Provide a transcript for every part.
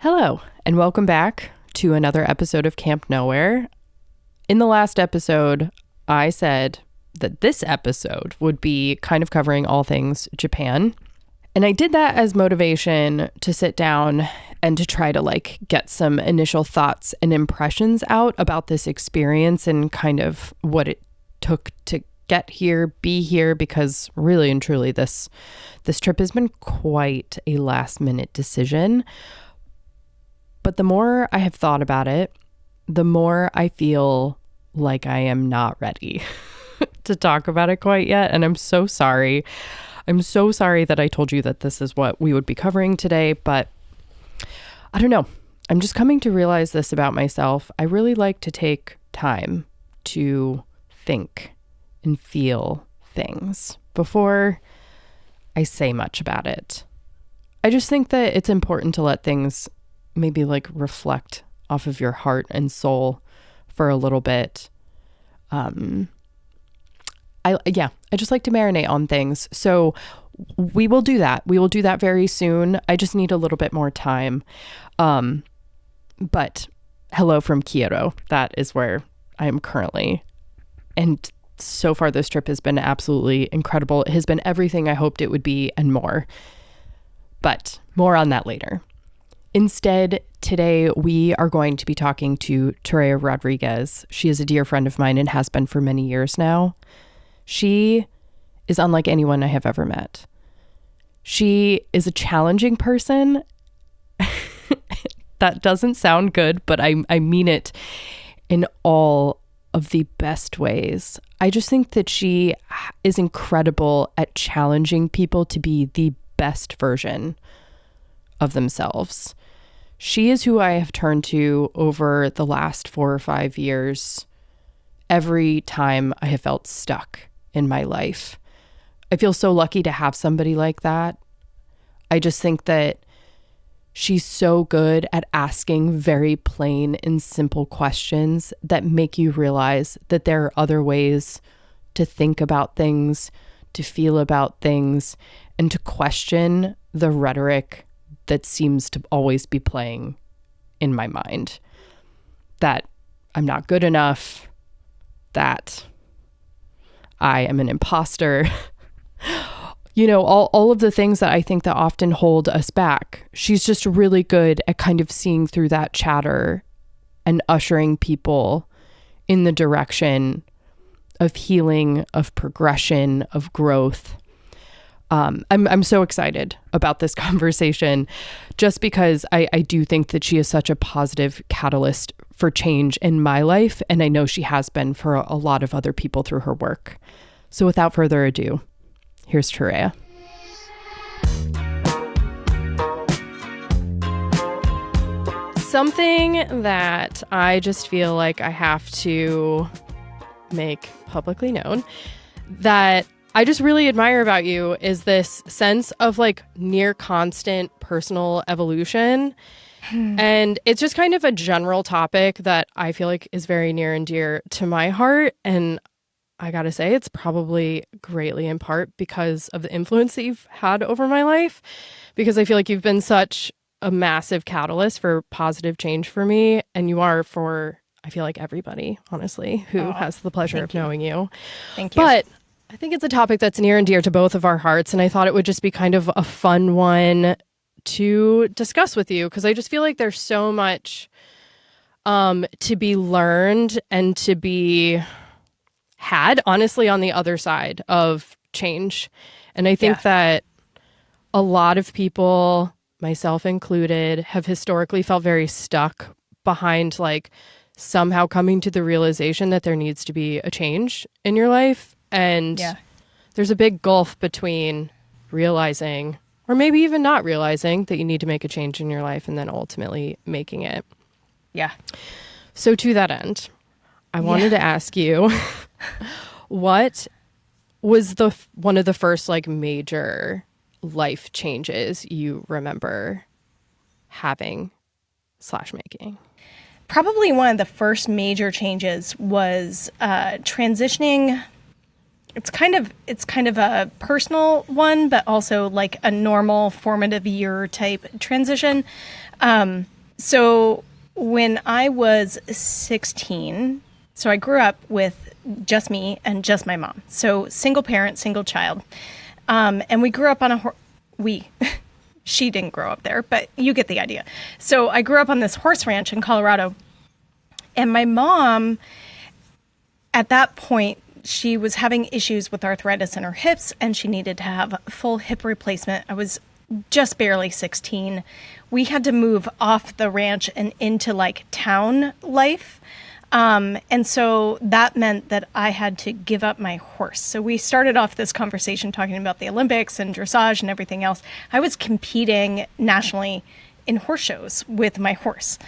Hello, and welcome back to another episode of Camp Nowhere. In the last episode, I said that this episode would be kind of covering all things Japan. And I did that as motivation to sit down and to try to get some initial thoughts and impressions out about this experience and kind of what it took to get here, be here, because really and truly this trip has been quite a last minute decision. But the more I have thought about it, the more I feel like I am not ready to talk about it quite yet. And I'm so sorry. I'm so sorry that I told you that this is what we would be covering today, but I don't know. I'm just coming to realize this about myself. I really like to take time to think and feel things before I say much about it. I just think that it's important to let things maybe reflect off of your heart and soul for a little bit. I just like to marinate on things. So we will do that. We will do that very soon. I just need a little bit more time. But hello from Kyoto. That is where I am currently. And so far this trip has been absolutely incredible. It has been everything I hoped it would be and more. But more on that later. Instead, today we are going to be talking to Toréa Rodriguez. She is a dear friend of mine and has been for many years now. She is unlike anyone I have ever met. She is a challenging person. That doesn't sound good, but I mean it in all of the best ways. I just think that she is incredible at challenging people to be the best version of themselves. She is who I have turned to over the last 4 or 5 years every time I have felt stuck in my life. I feel so lucky to have somebody like that. I just think that she's so good at asking very plain and simple questions that make you realize that there are other ways to think about things, to feel about things, and to question the rhetoric that seems to always be playing in my mind. That I'm not good enough, that I am an imposter. All of the things that I think that often hold us back. She's just really good at kind of seeing through that chatter and ushering people in the direction of healing, of progression, of growth. I'm so excited about this conversation just because I do think that she is such a positive catalyst for change in my life. And I know she has been for a lot of other people through her work. So without further ado, here's Toréa. Something that I just feel like I have to make publicly known that I just really admire about you is this sense of near constant personal evolution. And it's just kind of a general topic that I feel like is very near and dear to my heart. And I gotta say, it's probably greatly in part because of the influence that you've had over my life, because I feel like you've been such a massive catalyst for positive change for me. And you are for, I feel like, everybody, honestly, who has the pleasure of knowing you. Thank you. But I think it's a topic that's near and dear to both of our hearts. And I thought it would just be kind of a fun one to discuss with you, because I just feel like there's so much to be learned and to be had, honestly, on the other side of change. And I think that a lot of people, myself included, have historically felt very stuck behind somehow coming to the realization that there needs to be a change in your life. And there's a big gulf between realizing, or maybe even not realizing, that you need to make a change in your life and then ultimately making it. Yeah. So to that end, I wanted to ask you, what was one of the first major life changes you remember having / making? Probably one of the first major changes was transitioning it's kind of a personal one, but also like a normal formative year type transition. So when I was 16, so I grew up with just me and just my mom. So single parent, single child. And we grew up on she didn't grow up there, but you get the idea. So I grew up on this horse ranch in Colorado. And my mom, at that point, she was having issues with arthritis in her hips and she needed to have full hip replacement. I was just barely 16. We had to move off the ranch and into like town life. And so that meant that I had to give up my horse. So we started off this conversation talking about the Olympics and dressage and everything else. I was competing nationally in horse shows with my horse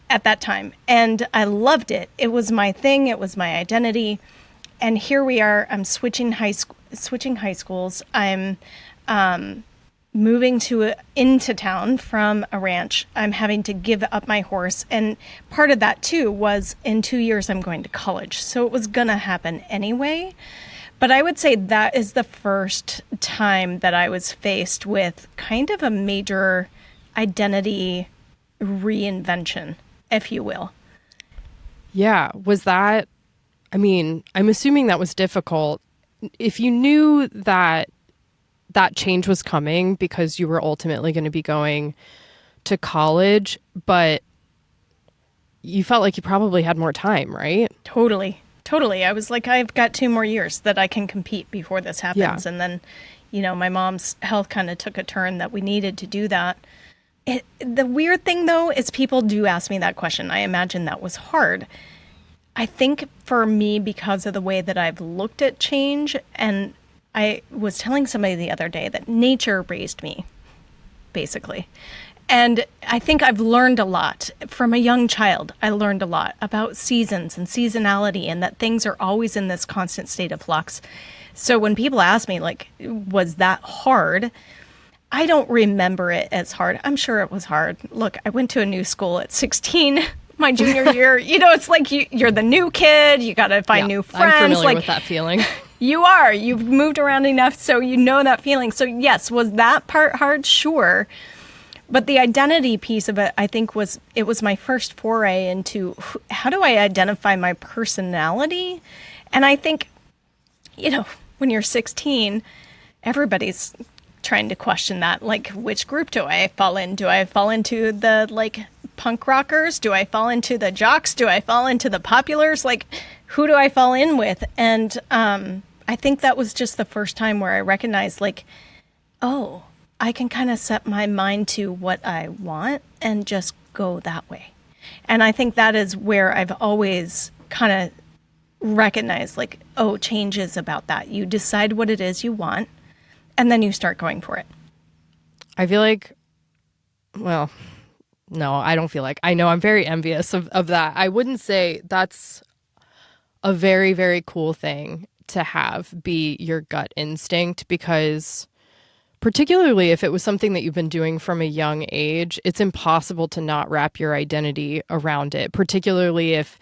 at that time. And I loved it. It was my thing. It was my identity. And here we are. I'm switching high schools. I'm moving into town from a ranch. I'm having to give up my horse. And part of that too was in 2 years I'm going to college. So it was going to happen anyway. But I would say that is the first time that I was faced with kind of a major identity reinvention, if you will. Yeah. Was that, I mean, I'm assuming that was difficult. If you knew that change was coming because you were ultimately going to be going to college, but you felt like you probably had more time, right? Totally. I was like, I've got 2 more years that I can compete before this happens. Yeah. And then, my mom's health kind of took a turn that we needed to do that. The weird thing, though, is people do ask me that question. I imagine that was hard. I think for me, because of the way that I've looked at change, and I was telling somebody the other day that nature raised me, basically. And I think I've learned a lot. From a young child, I learned a lot about seasons and seasonality and that things are always in this constant state of flux. So when people ask me, like, was that hard? I don't remember it as hard. I'm sure it was hard. Look, I went to a new school at 16, my junior year. It's like you're the new kid. You got to find new friends. I'm familiar with that feeling. You've moved around enough, so you know that feeling. So yes, was that part hard? Sure. But the identity piece of it, I think was my first foray into how do I identify my personality? And I think, when you're 16, everybody's trying to question that. Like, which group do I fall in? Do I fall into the, like, punk rockers? Do I fall into the jocks? Do I fall into the populars? Like, who do I fall in with? And I think that was just the first time where I recognized, like, oh, I can kind of set my mind to what I want and just go that way. And I think that is where I've always kind of recognized, like, oh, change is about that. You decide what it is you want, and then you start going for it. I feel like, well, no, I don't feel like. I know I'm very envious of that. I wouldn't say that's a very, very cool thing to have be your gut instinct, because particularly if it was something that you've been doing from a young age, it's impossible to not wrap your identity around it, particularly if,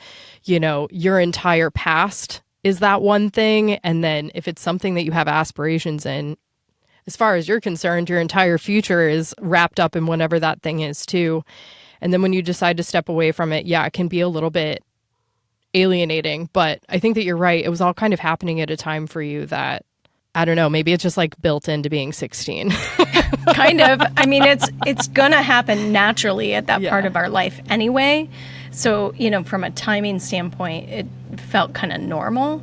your entire past is that one thing. And then if it's something that you have aspirations in, as far as you're concerned, your entire future is wrapped up in whatever that thing is too. And then when you decide to step away from it, yeah, it can be a little bit alienating. But I think that you're right. It was all kind of happening at a time for you that, I don't know, maybe it's just like built into being 16. Kind of. I mean, it's going to happen naturally at that part of our life anyway. So, from a timing standpoint, it felt kind of normal.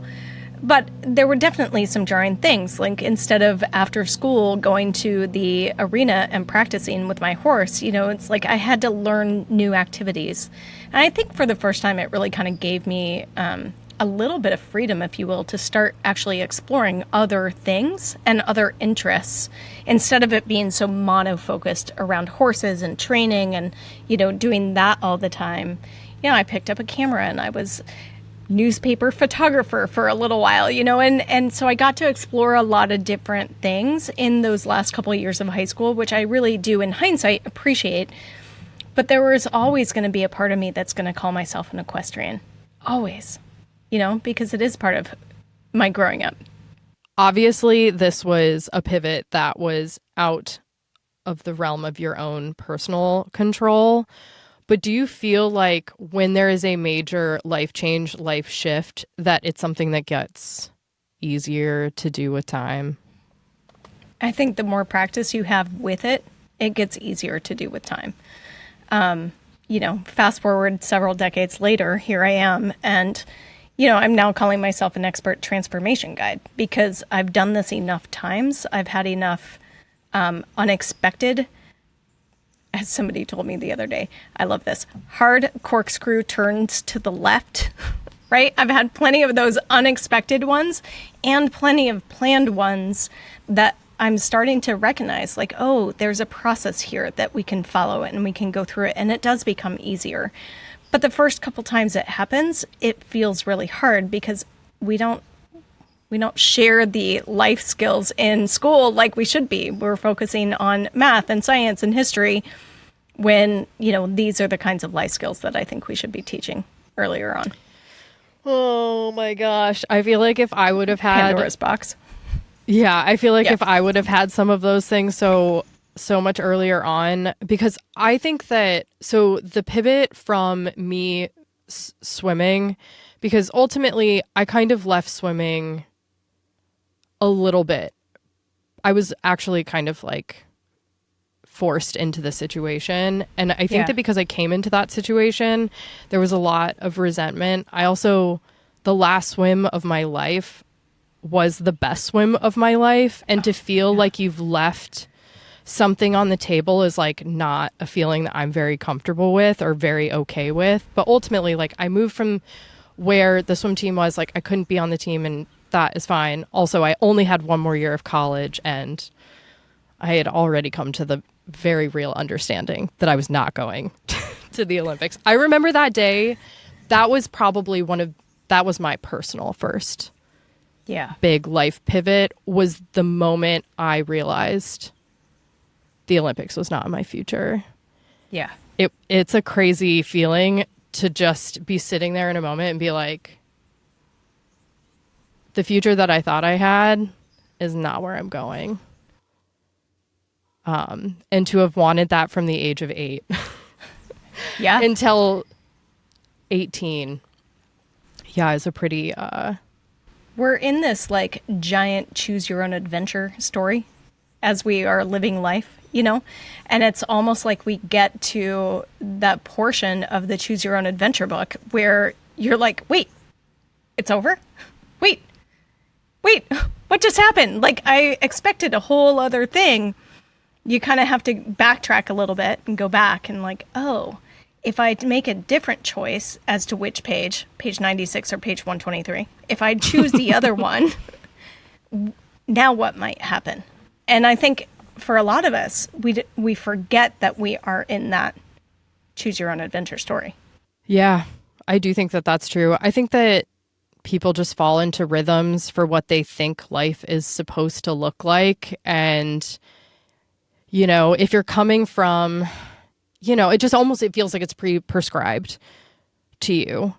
But there were definitely some jarring things. Like, instead of after school going to the arena and practicing with my horse, it's like I had to learn new activities. And I think for the first time, it really kind of gave me a little bit of freedom, if you will, to start actually exploring other things and other interests instead of it being so mono-focused around horses and training and, doing that all the time. I picked up a camera and I was newspaper photographer for a little while, and so I got to explore a lot of different things in those last couple of years of high school, which I really do in hindsight appreciate. But there was always going to be a part of me that's going to call myself an equestrian. Always. Because it is part of my growing up. Obviously, this was a pivot that was out of the realm of your own personal control. But do you feel like when there is a major life change, life shift, that it's something that gets easier to do with time? I think the more practice you have with it, it gets easier to do with time. Fast forward several decades later, here I am, and I'm now calling myself an expert transformation guide because I've done this enough times. I've had enough unexpected, as somebody told me the other day, I love this, hard corkscrew turns to the left, right? I've had plenty of those unexpected ones and plenty of planned ones that I'm starting to recognize, like, oh, there's a process here that we can follow and we can go through it, and it does become easier. But the first couple times it happens, it feels really hard because we don't share the life skills in school like we should be. We're focusing on math and science and history when, these are the kinds of life skills that I think we should be teaching earlier on. Oh my gosh. I feel like if I would have had Pandora's box. Yeah, I feel like if I would have had some of those things so much earlier on, because I think that, so the pivot from me swimming, because ultimately I kind of left swimming a little bit. I was actually kind of like forced into the situation. And I think that because I came into that situation, there was a lot of resentment. The last swim of my life was the best swim of my life. And to feel like you've left something on the table is like not a feeling that I'm very comfortable with or very okay with. But ultimately, like, I moved from where the swim team was, like, I couldn't be on the team, and that is fine. Also, I only had one more year of college, and I had already come to the very real understanding that I was not going to the Olympics. I remember that day. That was probably that was my personal first big life pivot, was the moment I realized the Olympics was not in my future. Yeah. It's a crazy feeling to just be sitting there in a moment and be like, the future that I thought I had is not where I'm going. And to have wanted that from the age of 8 until 18. Yeah, is a pretty we're in this like giant choose your own adventure story as we are living life, and it's almost like we get to that portion of the choose your own adventure book where you're like, wait, it's over? Wait, what just happened? Like, I expected a whole other thing. You kind of have to backtrack a little bit and go back and like, oh, if I make a different choice as to which page 96 or page 123, if I choose the other one, now what might happen? And I think for a lot of us, we forget that we are in that choose your own adventure story. Yeah, I do think that that's true. I think that people just fall into rhythms for what they think life is supposed to look like. And, if you're coming from, it feels like it's prescribed to you.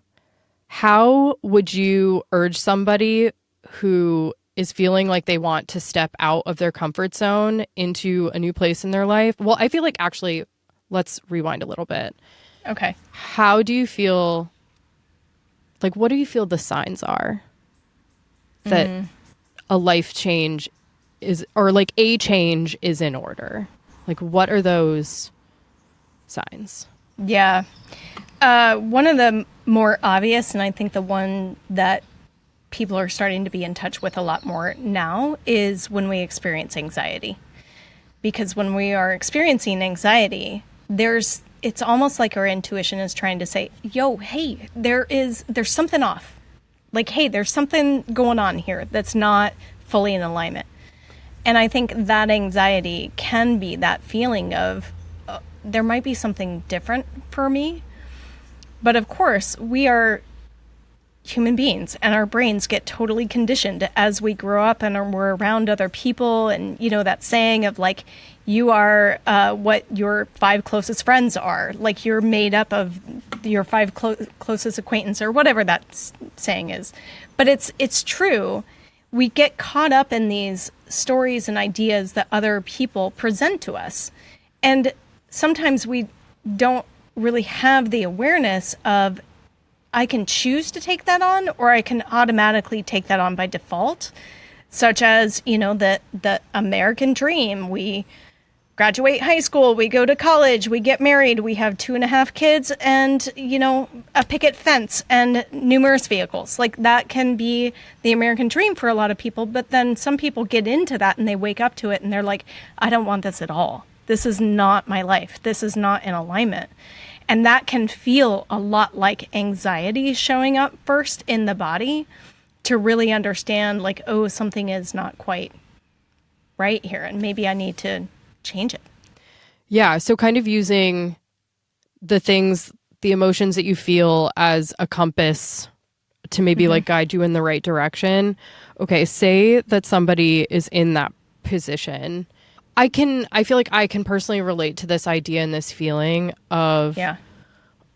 How would you urge somebody who is feeling like they want to step out of their comfort zone into a new place in their life? Well, I feel like actually, let's rewind a little bit. Okay. How do you feel, like, what do you feel the signs are that a life change is, or like a change is in order? Like, what are those signs? Yeah. One of the more obvious, and I think the one that people are starting to be in touch with a lot more now, is when we experience anxiety. Because when we are experiencing anxiety, it's almost like our intuition is trying to say, yo, hey, there's something off. Like, hey, there's something going on here that's not fully in alignment. And I think that anxiety can be that feeling of, there might be something different for me. But of course, we are human beings, and our brains get totally conditioned as we grow up and we're around other people. And, that saying of like, you are what your 5 closest friends are. Like, you're made up of your 5 closest acquaintances, or whatever that saying is. But it's true. we get caught up in these stories and ideas that other people present to us. And sometimes we don't really have the awareness of, I can choose to take that on, or I can automatically take that on by default, such as, the American dream. We graduate high school, we go to college, we get married, we have 2.5 kids and, a picket fence and numerous vehicles. Like, that can be the American dream for a lot of people. But then some people get into that and they wake up to it and they're like, I don't want this at all. This is not my life. This is not in alignment. And that can feel a lot like anxiety showing up first in the body, to really understand, like, oh, something is not quite right here, and maybe I need to change it. Yeah. So kind of using the emotions that you feel as a compass to maybe like guide you in the right direction. Okay. Say that somebody is in that position. I feel like I can personally relate to this idea and this feeling of,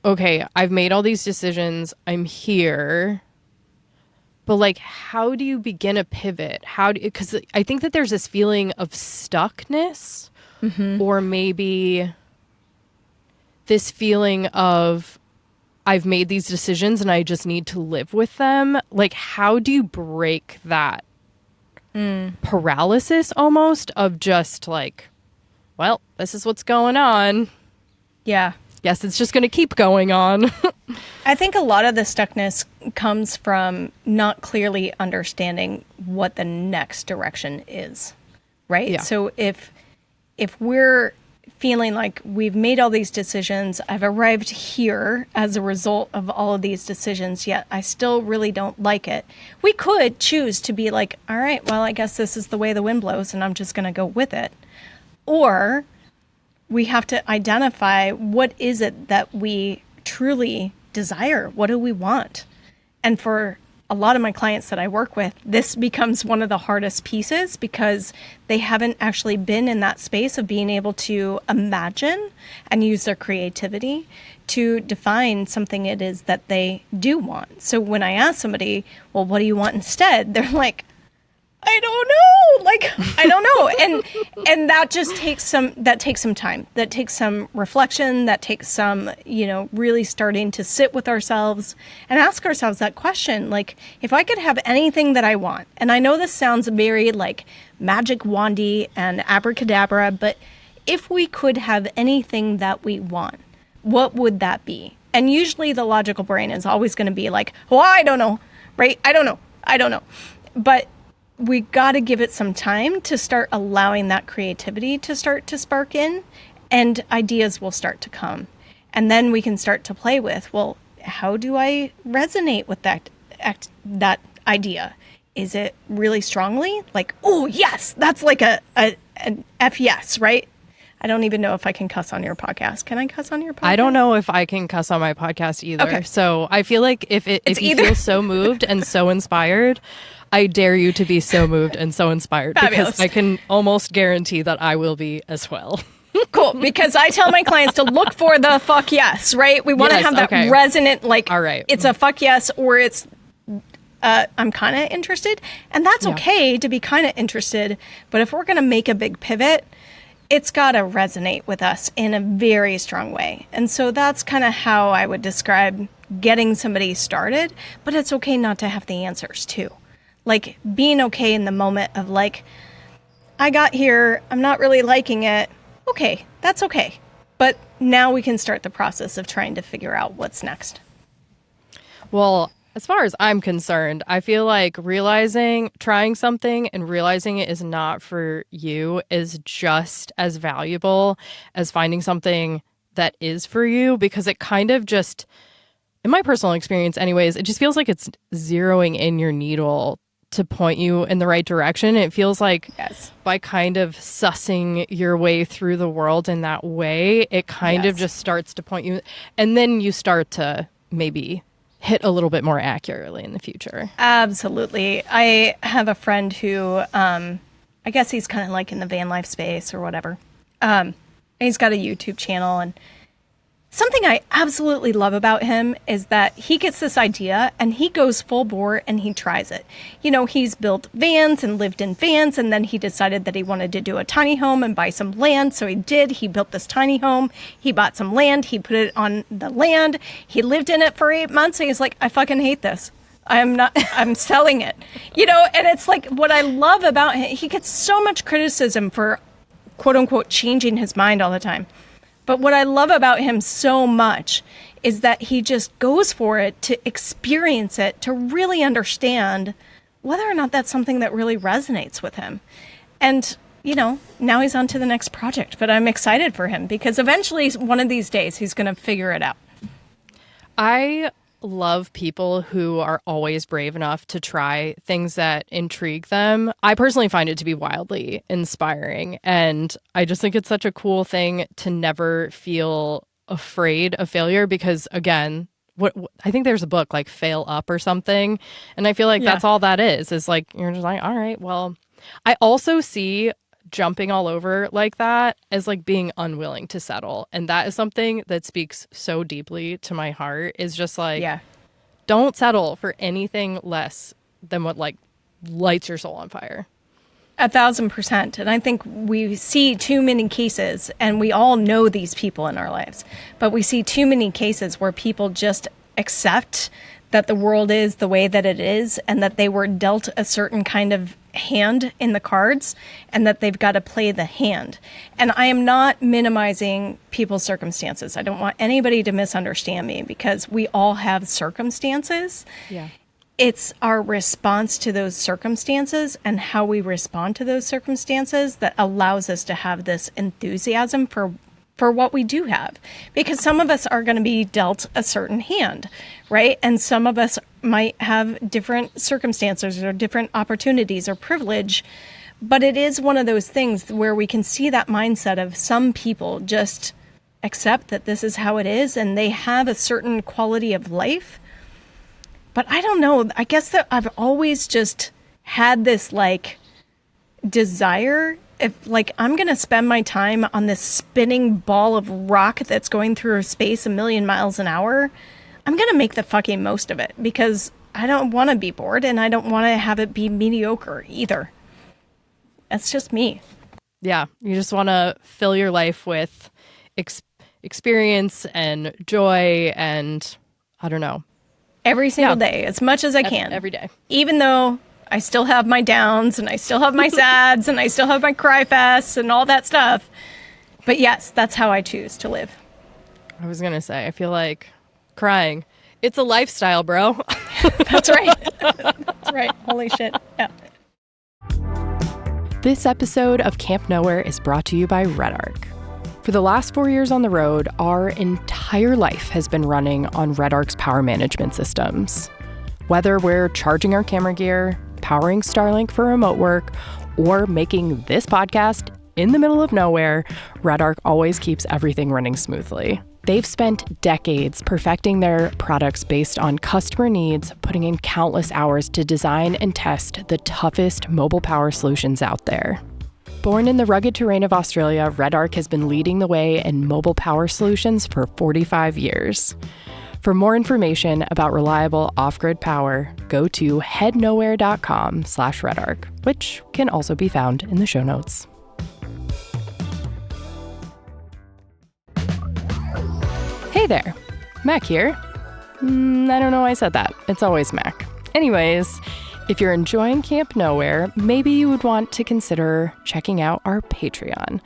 okay, I've made all these decisions. I'm here. But like, how do you begin a pivot? Because I think that there's this feeling of stuckness, or maybe this feeling of, I've made these decisions and I just need to live with them. Like, how do you break that paralysis almost of just like, well, this is what's going on. Yeah. Yes, it's just going to keep going on. I think a lot of the stuckness comes from not clearly understanding what the next direction is, right? Yeah. So if we're feeling like we've made all these decisions, I've arrived here as a result of all of these decisions, yet I still really don't like it, we could choose to be like, all right, well, I guess this is the way the wind blows and I'm just going to go with it. Or we have to identify, what is it that we truly desire? What do we want? And for a lot of my clients that I work with, this becomes one of the hardest pieces, because they haven't actually been in that space of being able to imagine and use their creativity to define something it is that they do want. So when I ask somebody, well, what do you want instead? They're like, I don't know. Like, I don't know. And that just takes some time. That takes some reflection. That takes some, really starting to sit with ourselves and ask ourselves that question. Like, if I could have anything that I want, and I know this sounds very like magic wandy and abracadabra, but if we could have anything that we want, what would that be? And usually the logical brain is always going to be like, well, I don't know, right? I don't know. But we got to give it some time to start allowing that creativity to start to spark in, and ideas will start to come. And then we can start to play with, well, how do I resonate with that idea? Is it really strongly? Like, oh, yes, that's like an F yes, right? I don't even know if I can cuss on your podcast. Can I cuss on your podcast? I don't know if I can cuss on my podcast either. Okay. So I feel like if you feel so moved and so inspired, I dare you to be so moved and so inspired. Fabulous. Because I can almost guarantee that I will be as well. Cool. Because I tell my clients to look for the fuck yes, right? We want to have that resonant, like, all right, it's a fuck yes, or it's I'm kind of interested. And that's okay to be kind of interested. But if we're going to make a big pivot, it's got to resonate with us in a very strong way. And so that's kind of how I would describe getting somebody started. But it's okay not to have the answers too. Like, being okay in the moment of like, I got here, I'm not really liking it. Okay, that's okay. But now we can start the process of trying to figure out what's next. Well, as far as I'm concerned, I feel like trying something and realizing it is not for you is just as valuable as finding something that is for you, because it kind of just, in my personal experience anyways, it just feels like it's zeroing in your needle to point you in the right direction. It feels like by kind of sussing your way through the world in that way, it kind of just starts to point you, and then you start to maybe hit a little bit more accurately in the future. Absolutely. I have a friend who, I guess he's kind of like in the van life space or whatever. He's got a YouTube channel, and something I absolutely love about him is that he gets this idea and he goes full bore and he tries it. You know, he's built vans and lived in vans, and then he decided that he wanted to do a tiny home and buy some land. So he did. He built this tiny home. He bought some land. He put it on the land. He lived in it for 8 months. And he's like, I fucking hate this. I'm selling it. You know, and it's like what I love about him. He gets so much criticism for quote unquote changing his mind all the time. But what I love about him so much is that he just goes for it to experience it, to really understand whether or not that's something that really resonates with him. And, you know, now he's on to the next project. But I'm excited for him because eventually, one of these days, he's going to figure it out. I love people who are always brave enough to try things that intrigue them. I personally find it to be wildly inspiring, and I just think it's such a cool thing to never feel afraid of failure because, again, what I think there's a book like Fail Up or something, and I feel like that's all that is like you're just like, all right, well, I also see jumping all over like that as like being unwilling to settle, and that is something that speaks so deeply to my heart. Is just like, don't settle for anything less than what like lights your soul on fire. 1,000%. And I think we see too many cases, and we all know these people in our lives, but we see too many cases where people just accept that the world is the way that it is, and that they were dealt a certain kind of hand in the cards, and that they've got to play the hand. And I am not minimizing people's circumstances. I don't want anybody to misunderstand me, because we all have circumstances. Yeah. It's our response to those circumstances and how we respond to those circumstances that allows us to have this enthusiasm for what we do have. Because some of us are going to be dealt a certain hand, right? And some of us might have different circumstances or different opportunities or privilege. But it is one of those things where we can see that mindset of some people just accept that this is how it is and they have a certain quality of life. But I don't know. I guess that I've always just had this like desire, if like I'm going to spend my time on this spinning ball of rock that's going through space 1,000,000 miles an hour, I'm going to make the fucking most of it, because I don't want to be bored and I don't want to have it be mediocre either. That's just me. Yeah. You just want to fill your life with experience and joy and I don't know. Every single day, as much as I can. Every day. Even though I still have my downs and I still have my sads and I still have my cry fests and all that stuff. But yes, that's how I choose to live. I was going to say, I feel like crying. It's a lifestyle, bro. That's right. That's right. Holy shit. Yeah. This episode of Camp Nowhere is brought to you by Red Arc. For the last 4 years on the road, our entire life has been running on Red Arc's power management systems. Whether we're charging our camera gear, powering Starlink for remote work, or making this podcast in the middle of nowhere, Red Arc always keeps everything running smoothly. They've spent decades perfecting their products based on customer needs, putting in countless hours to design and test the toughest mobile power solutions out there. Born in the rugged terrain of Australia, Red Arc has been leading the way in mobile power solutions for 45 years. For more information about reliable off-grid power, go to headnowhere.com/redarc, which can also be found in the show notes. Hey there, Mac here. I don't know why I said that. It's always Mac. Anyways, if you're enjoying Camp Nowhere, maybe you would want to consider checking out our Patreon.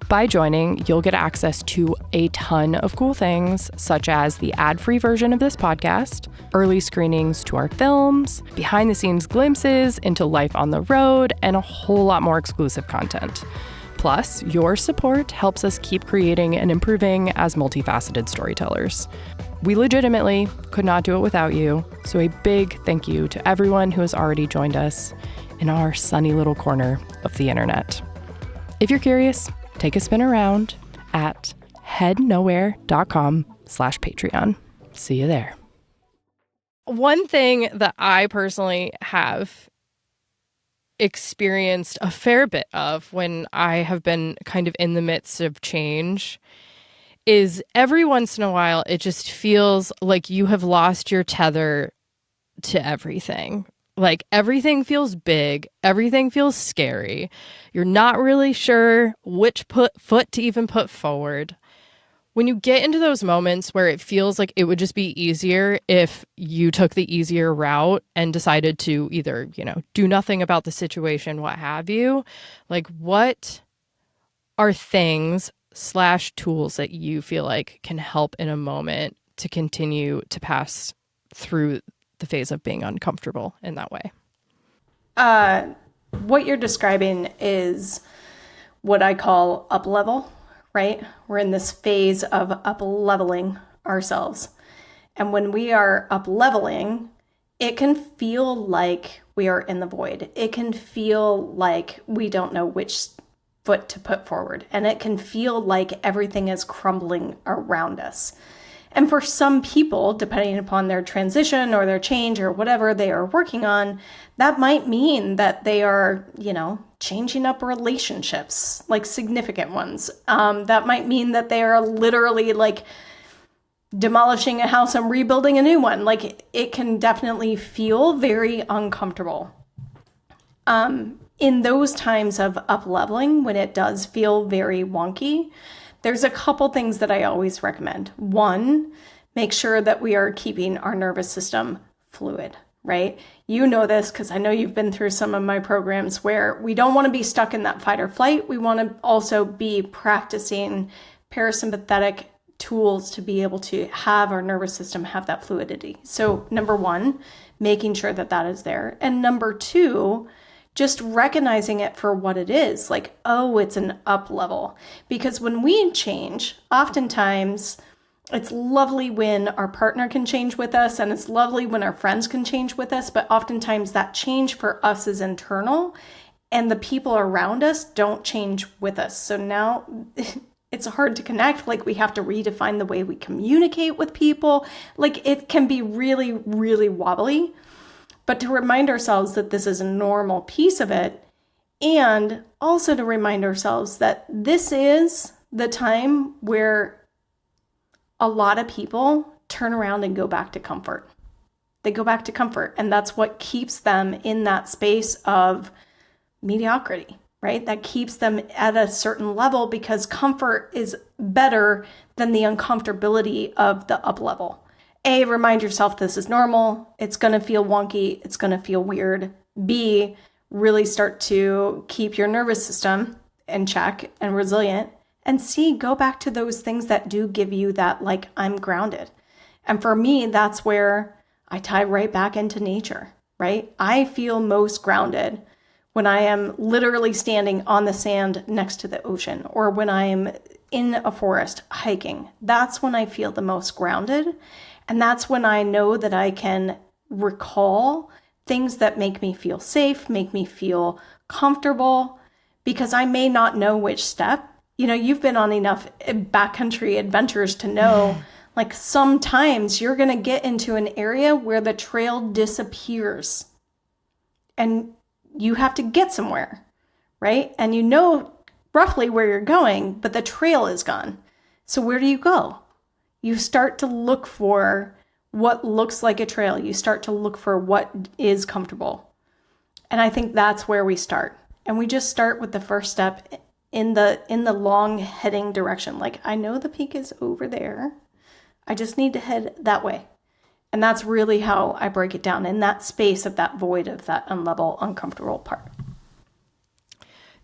By joining, you'll get access to a ton of cool things, such as the ad-free version of this podcast, early screenings to our films, behind-the-scenes glimpses into life on the road, and a whole lot more exclusive content. Plus, your support helps us keep creating and improving as multifaceted storytellers. We legitimately could not do it without you, so a big thank you to everyone who has already joined us in our sunny little corner of the internet. If you're curious, take a spin around at headnowhere.com/Patreon. See you there. One thing that I personally have experienced a fair bit of when I have been kind of in the midst of change is every once in a while, it just feels like you have lost your tether to everything. Like everything feels big, everything feels scary. You're not really sure which foot to even put forward. When you get into those moments where it feels like it would just be easier if you took the easier route and decided to either, do nothing about the situation, what have you, like what are things / tools that you feel like can help in a moment to continue to pass through the phase of being uncomfortable in that way? What you're describing is what I call up level, right? We're in this phase of up leveling ourselves. And when we are up leveling, it can feel like we are in the void. It can feel like we don't know which foot to put forward. And it can feel like everything is crumbling around us. And for some people, depending upon their transition or their change or whatever they are working on, that might mean that they are, changing up relationships, like significant ones. That might mean that they are literally like demolishing a house and rebuilding a new one. Like it can definitely feel very uncomfortable. In those times of up leveling, when it does feel very wonky, there's a couple things that I always recommend. One, make sure that we are keeping our nervous system fluid, right? You know this because I know you've been through some of my programs where we don't want to be stuck in that fight or flight. We want to also be practicing parasympathetic tools to be able to have our nervous system have that fluidity. So number one, making sure that that is there. And number two, just recognizing it for what it is, like, oh, it's an up level. Because when we change, oftentimes it's lovely when our partner can change with us, and it's lovely when our friends can change with us, but oftentimes that change for us is internal, and the people around us don't change with us. So now it's hard to connect. Like we have to redefine the way we communicate with people. Like it can be really, really wobbly. But to remind ourselves that this is a normal piece of it, and also to remind ourselves that this is the time where a lot of people turn around and go back to comfort. They go back to comfort, and that's what keeps them in that space of mediocrity, right? That keeps them at a certain level because comfort is better than the uncomfortability of the up level. A, remind yourself this is normal. It's going to feel wonky. It's going to feel weird. B, really start to keep your nervous system in check and resilient. And C, go back to those things that do give you that, like, I'm grounded. And for me, that's where I tie right back into nature, right? I feel most grounded when I am literally standing on the sand next to the ocean, or when I am in a forest hiking. That's when I feel the most grounded. And that's when I know that I can recall things that make me feel safe, make me feel comfortable, because I may not know which step. You've been on enough backcountry adventures to know, like sometimes you're going to get into an area where the trail disappears and you have to get somewhere, right? And you know roughly where you're going, but the trail is gone. So where do you go? You start to look for what looks like a trail. You start to look for what is comfortable. And I think that's where we start. And we just start with the first step in the long heading direction. Like, I know the peak is over there. I just need to head that way. And that's really how I break it down in that space of that void of that unlevel, uncomfortable part.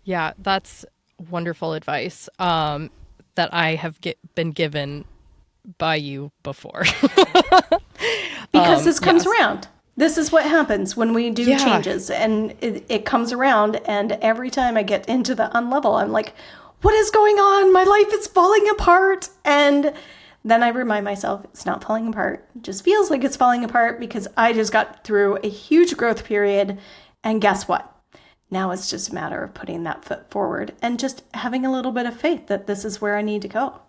Yeah, that's wonderful advice that I have been given by you before. Because this comes around. This is what happens when we do changes, and it comes around, and every time I get into the unlevel, I'm like, what is going on? My life is falling apart. And then I remind myself it's not falling apart. It just feels like it's falling apart because I just got through a huge growth period. And guess what? Now it's just a matter of putting that foot forward and just having a little bit of faith that this is where I need to go.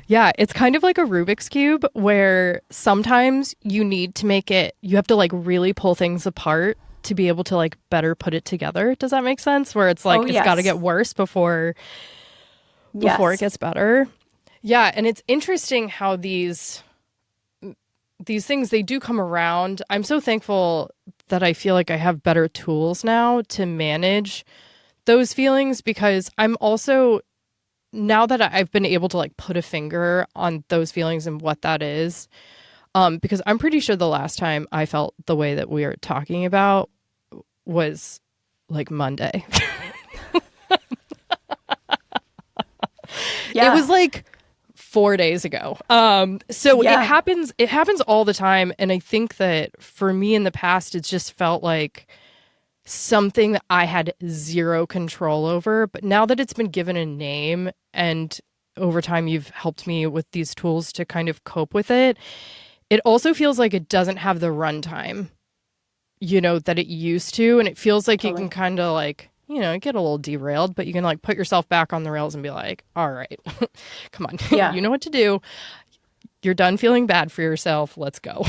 Yeah, it's kind of like a Rubik's Cube where sometimes you have to like really pull things apart to be able to like better put it together. Does that make sense? Where it's like, it's got to get worse before it gets better. Yeah, and it's interesting how these things, they do come around. I'm so thankful that I feel like I have better tools now to manage those feelings, because I'm also, now that I've been able to like put a finger on those feelings and what that is, because I'm pretty sure the last time I felt the way that we are talking about was like Monday. Yeah. It was like 4 days ago. So Yeah. it happens all the time. And I think that for me in the past, it's just felt like something that I had zero control over. But now that it's been given a name, and over time you've helped me with these tools to kind of cope with it, it also feels like it doesn't have the runtime, that it used to. And it feels like you can Totally. kind of like, get a little derailed, but you can like put yourself back on the rails and be like, all right, come on, Yeah. you know what to do. You're done feeling bad for yourself. Let's go.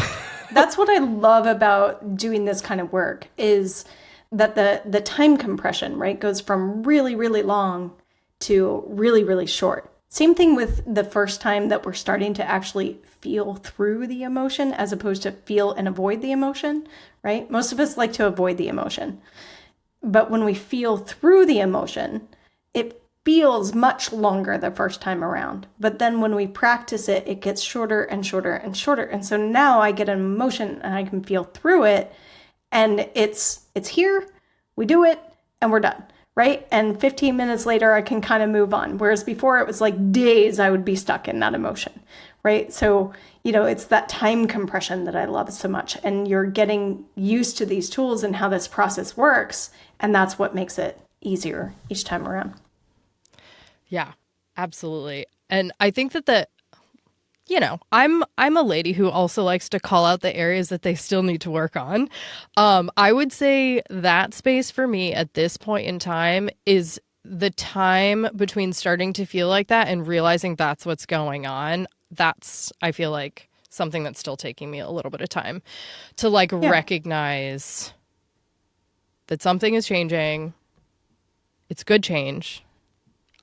That's what I love about doing this kind of work is that the time compression, right, goes from really, really long to really, really short. Same thing with the first time that we're starting to actually feel through the emotion as opposed to feel and avoid the emotion, right? Most of us like to avoid the emotion. But when we feel through the emotion, it feels much longer the first time around. But then when we practice it, it gets shorter and shorter and shorter. And so now I get an emotion and I can feel through it, and it's here, we do it, and we're done, right? And 15 minutes later, I can kind of move on. Whereas before it was like days I would be stuck in that emotion, right? So, it's that time compression that I love so much. And you're getting used to these tools and how this process works. And that's what makes it easier each time around. Yeah, absolutely. And I think that I'm a lady who also likes to call out the areas that they still need to work on. I would say that space for me at this point in time is the time between starting to feel like that and realizing that's what's going on. That's, I feel like, something that's still taking me a little bit of time to like Yeah. recognize that something is changing. It's good change.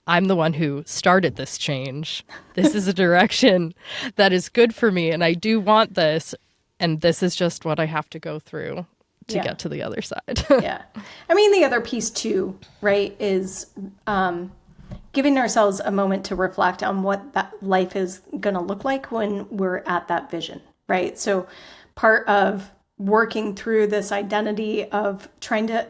I'm the one who started this change. This is a direction that is good for me, and I do want this. And this is just what I have to go through to Yeah. get to the other side. Yeah. I mean, the other piece too, right, is giving ourselves a moment to reflect on what that life is going to look like when we're at that vision, right? So part of working through this identity of trying to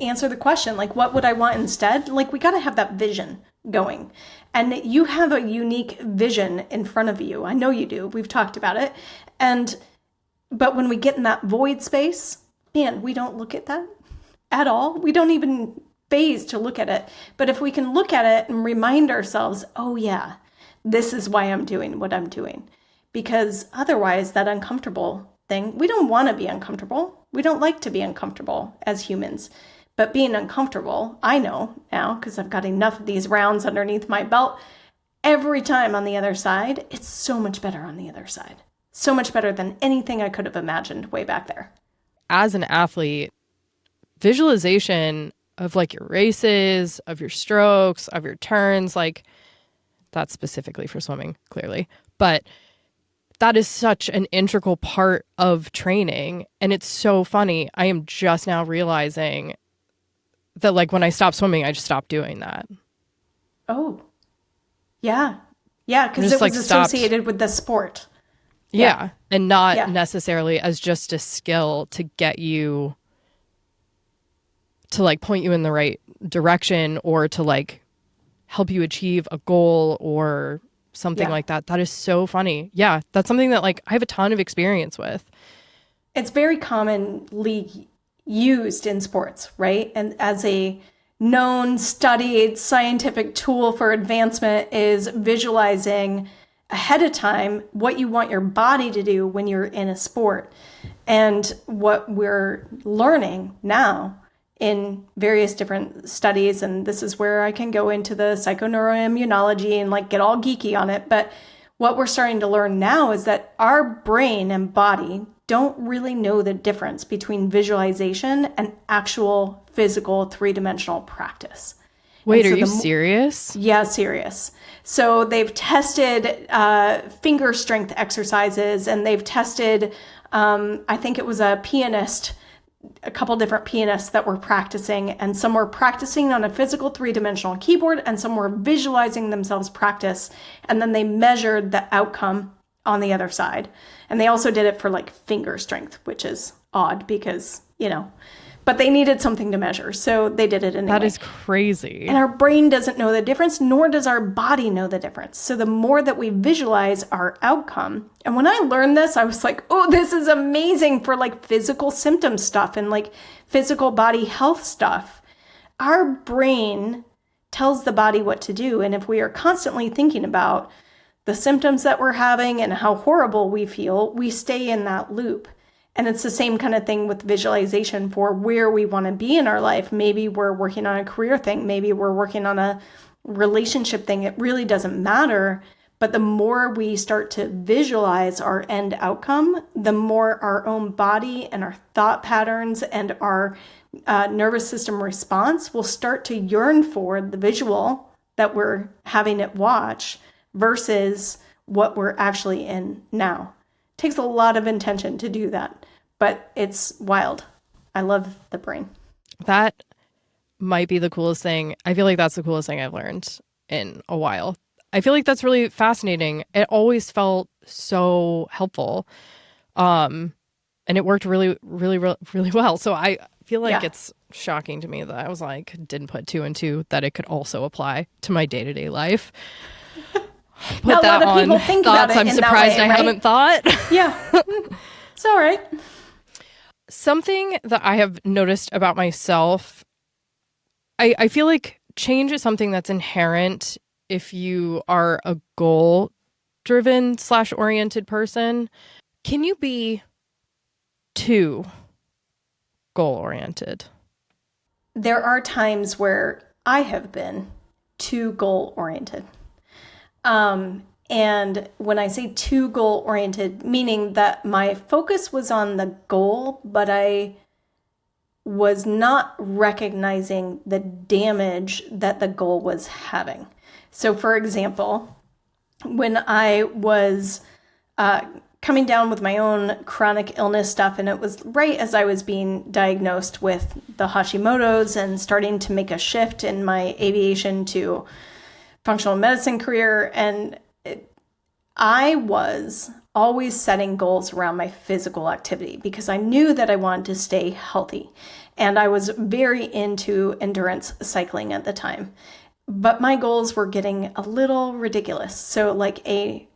answer the question, like, what would I want instead? Like, we got to have that vision going. And you have a unique vision in front of you. I know you do. We've talked about it. But when we get in that void space, man, we don't look at that at all. We don't even phase to look at it. But if we can look at it and remind ourselves, oh yeah, this is why I'm doing what I'm doing. Because otherwise, that uncomfortable thing, we don't want to be uncomfortable. We don't like to be uncomfortable as humans. But being uncomfortable, I know now, because I've got enough of these rounds underneath my belt, every time on the other side, it's so much better on the other side. So much better than anything I could have imagined way back there. As an athlete, visualization of like your races, of your strokes, of your turns, like that's specifically for swimming, clearly. But that is such an integral part of training. And it's so funny. I am just now realizing that like when I stopped swimming, I just stopped doing that. Oh, yeah. Yeah, because it was like associated with the sport. Yeah. And not Yeah. necessarily as just a skill to get you to like point you in the right direction or to like help you achieve a goal or something Yeah. like that. That is so funny. Yeah. That's something that like I have a ton of experience with. It's very commonly used in sports, right? And as a known, studied, scientific tool for advancement is visualizing ahead of time what you want your body to do when you're in a sport. And what we're learning now in various different studies, and this is where I can go into the psychoneuroimmunology and like get all geeky on it, but what we're starting to learn now is that our brain and body don't really know the difference between visualization and actual physical three-dimensional practice. Wait, are you serious? Yeah, serious. So they've tested finger strength exercises, and they've tested, I think it was a couple different pianists that were practicing, and some were practicing on a physical 3-dimensional keyboard, and some were visualizing themselves practice, and then they measured the outcome on the other side. And they also did it for like finger strength, which is odd because, but they needed something to measure. So they did it anyway. That is crazy. And our brain doesn't know the difference, nor does our body know the difference. So the more that we visualize our outcome, and when I learned this, I was like, oh, this is amazing for like physical symptom stuff and like physical body health stuff. Our brain tells the body what to do. And if we are constantly thinking about the symptoms that we're having and how horrible we feel, we stay in that loop. And it's the same kind of thing with visualization for where we want to be in our life. Maybe we're working on a career thing. Maybe we're working on a relationship thing. It really doesn't matter. But the more we start to visualize our end outcome, the more our own body and our thought patterns and our nervous system response will start to yearn for the visual that we're having it watch versus what we're actually in now. Takes a lot of intention to do that, but it's wild. I love the brain. That might be the coolest thing. I feel like that's the coolest thing I've learned in a while. I feel like that's really fascinating. It always felt so helpful. And it worked really, really, really well. So I feel like it's shocking to me that I was like, didn't put 2 and 2 that it could also apply to my day-to-day life. Put that on thoughts I'm surprised I haven't thought. Yeah, it's all right. Something that I have noticed about myself, I feel like change is something that's inherent if you are a goal-driven / oriented person. Can you be too goal-oriented? There are times where I have been too goal-oriented. And when I say too goal-oriented, meaning that my focus was on the goal, but I was not recognizing the damage that the goal was having. So for example, when I was coming down with my own chronic illness stuff, and it was right as I was being diagnosed with the Hashimoto's and starting to make a shift in my aviation to functional medicine career. And I was always setting goals around my physical activity because I knew that I wanted to stay healthy. And I was very into endurance cycling at the time. But my goals were getting a little ridiculous. So like a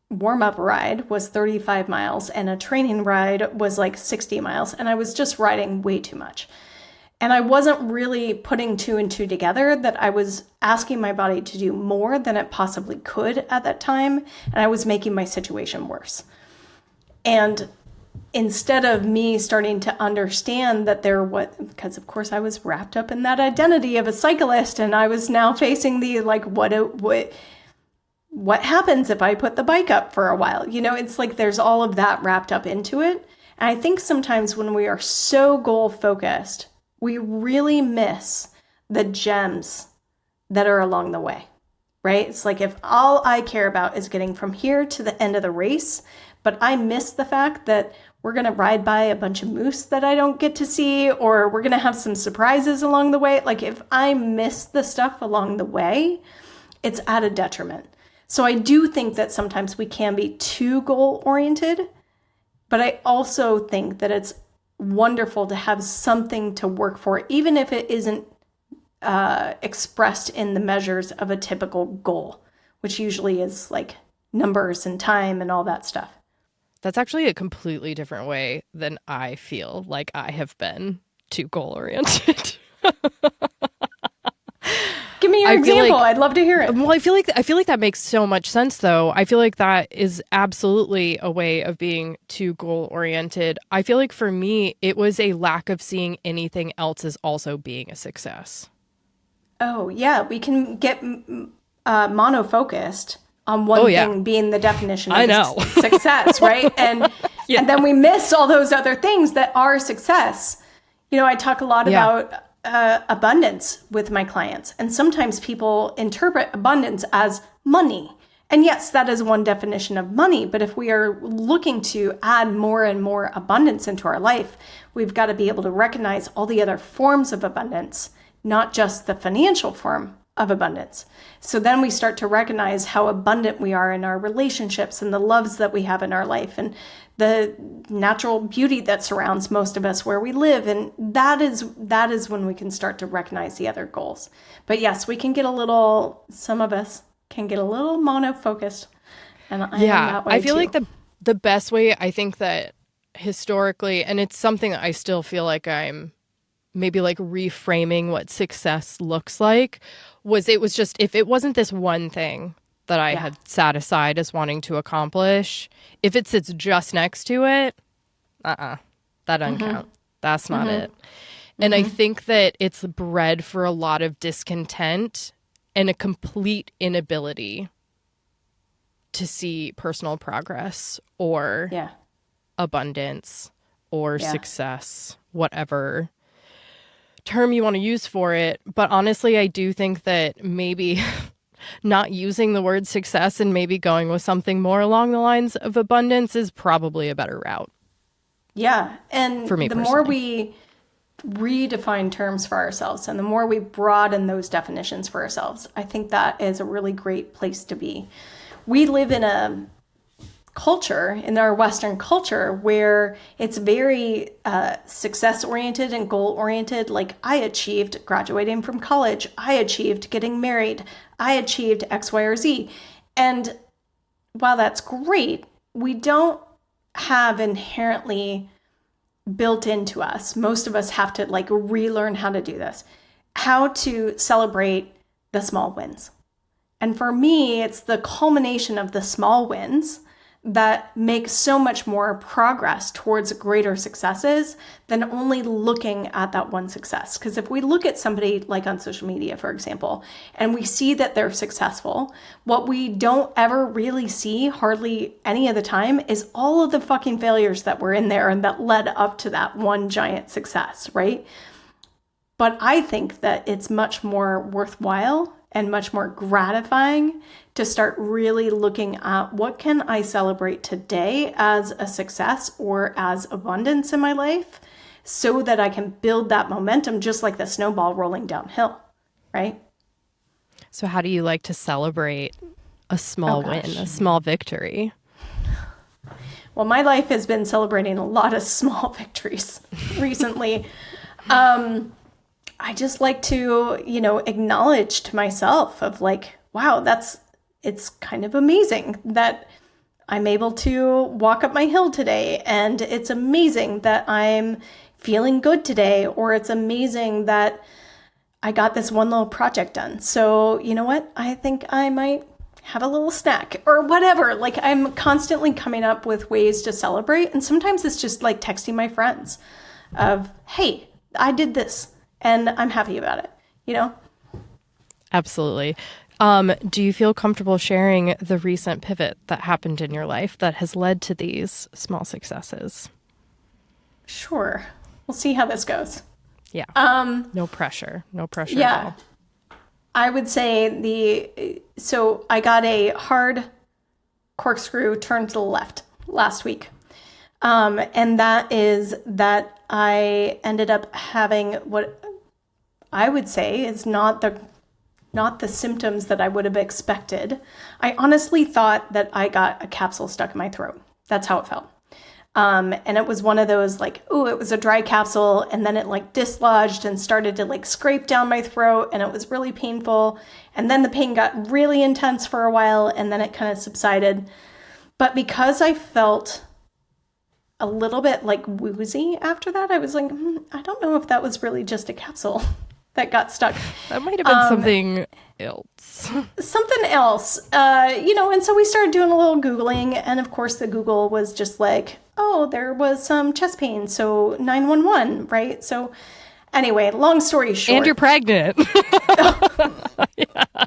warm-up ride was 35 miles and a training ride was like 60 miles. And I was just riding way too much. And I wasn't really putting 2 and 2 together, that I was asking my body to do more than it possibly could at that time. And I was making my situation worse. And instead of me starting to understand that because of course I was wrapped up in that identity of a cyclist, and I was now facing the like, what happens if I put the bike up for a while? It's like there's all of that wrapped up into it. And I think sometimes when we are so goal focused, we really miss the gems that are along the way, right? It's like if all I care about is getting from here to the end of the race, but I miss the fact that we're going to ride by a bunch of moose that I don't get to see, or we're going to have some surprises along the way. Like if I miss the stuff along the way, it's at a detriment. So I do think that sometimes we can be too goal-oriented, but I also think that it's wonderful to have something to work for, even if it isn't expressed in the measures of a typical goal, which usually is like numbers and time and all that stuff. That's actually a completely different way than I feel like I have been too goal-oriented. Give me your example. I'd love to hear it. Well, I feel like that makes so much sense, though. I feel like that is absolutely a way of being too goal-oriented. I feel like for me, it was a lack of seeing anything else as also being a success. Oh, yeah. We can get mono-focused on one thing being the definition of success, right? And and then we miss all those other things that are success. I talk a lot about abundance with my clients. And sometimes people interpret abundance as money. And yes, that is one definition of money. But if we are looking to add more and more abundance into our life, we've got to be able to recognize all the other forms of abundance, not just the financial form of abundance. So then we start to recognize how abundant we are in our relationships and the loves that we have in our life and the natural beauty that surrounds most of us where we live. And that is when we can start to recognize the other goals. But yes, we can get some of us can get a little mono-focused. And I am that way I feel too. like the best way, I think that historically, and it's something that I still feel like I'm maybe like reframing what success looks like, it was just, if it wasn't this one thing that I had sat aside as wanting to accomplish, if it sits just next to it, that doesn't count. That's not it. And I think that it's bred for a lot of discontent and a complete inability to see personal progress or abundance or success, whatever term you want to use for it. But honestly, I do think that maybe not using the word success and maybe going with something more along the lines of abundance is probably a better route. Yeah. And for me the personally. more we redefine terms for ourselves and the more we broaden those definitions for ourselves, I think that is a really great place to be. We live in a culture, in our Western culture, where it's very success oriented and goal oriented. Like, I achieved graduating from college, I achieved getting married, I achieved X, Y, or Z. And while that's great, we don't have inherently built into us, most of us have to like relearn how to do this, how to celebrate the small wins. And for me, it's the culmination of the small wins that make so much more progress towards greater successes than only looking at that one success. Because if we look at somebody like on social media, for example, and we see that they're successful, what we don't ever really see hardly any of the time is all of the fucking failures that were in there and that led up to that one giant success, right? But I think that it's much more worthwhile and much more gratifying to start really looking at what can I celebrate today as a success or as abundance in my life so that I can build that momentum just like the snowball rolling downhill, right? So how do you like to celebrate a small win, a small victory? Well, my life has been celebrating a lot of small victories recently. I just like to, acknowledge to myself of like, wow, it's kind of amazing that I'm able to walk up my hill today. And it's amazing that I'm feeling good today. Or it's amazing that I got this one little project done. So you know what? I think I might have a little snack or whatever. Like, I'm constantly coming up with ways to celebrate. And sometimes it's just like texting my friends of, hey, I did this. And I'm happy about it, Absolutely. Do you feel comfortable sharing the recent pivot that happened in your life that has led to these small successes? Sure. We'll see how this goes. Yeah. No pressure. No pressure yeah. at all. I would say so I got a hard corkscrew turn to the left last week. And that is that I ended up having what I would say is not the symptoms that I would have expected. I honestly thought that I got a capsule stuck in my throat. That's how it felt. And it was one of those like, it was a dry capsule. And then it like dislodged and started to like scrape down my throat. And it was really painful. And then the pain got really intense for a while. And then it kind of subsided. But because I felt a little bit like woozy after that, I was like, I don't know if that was really just a capsule that got stuck. That might have been something else. Something else, and so we started doing a little Googling. And of course, the Google was just like, there was some chest pain. So 911, right? So anyway, long story short. And you're pregnant. Yeah.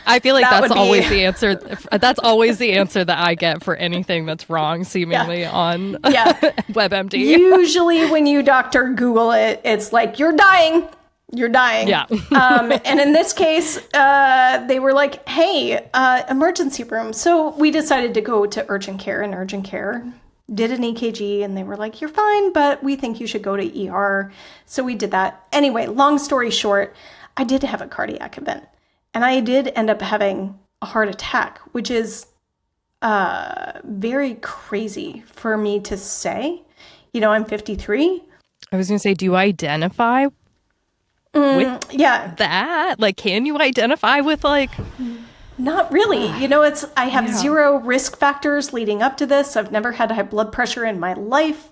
I feel like that's always the answer. That's always the answer that I get for anything that's wrong, seemingly on WebMD. Usually when you doctor Google it, it's like, you're dying. You're dying. Yeah. And in this case, they were like, hey, emergency room. So we decided to go to urgent care, and urgent care did an EKG, and they were like, you're fine, but we think you should go to ER. So we did that. Anyway, long story short, I did have a cardiac event, and I did end up having a heart attack, which is very crazy for me to say. You know, I'm 53. I was going to say, do you identify with that? Like, can you identify with like... Not really. You know, I have zero risk factors leading up to this. I've never had high blood pressure in my life.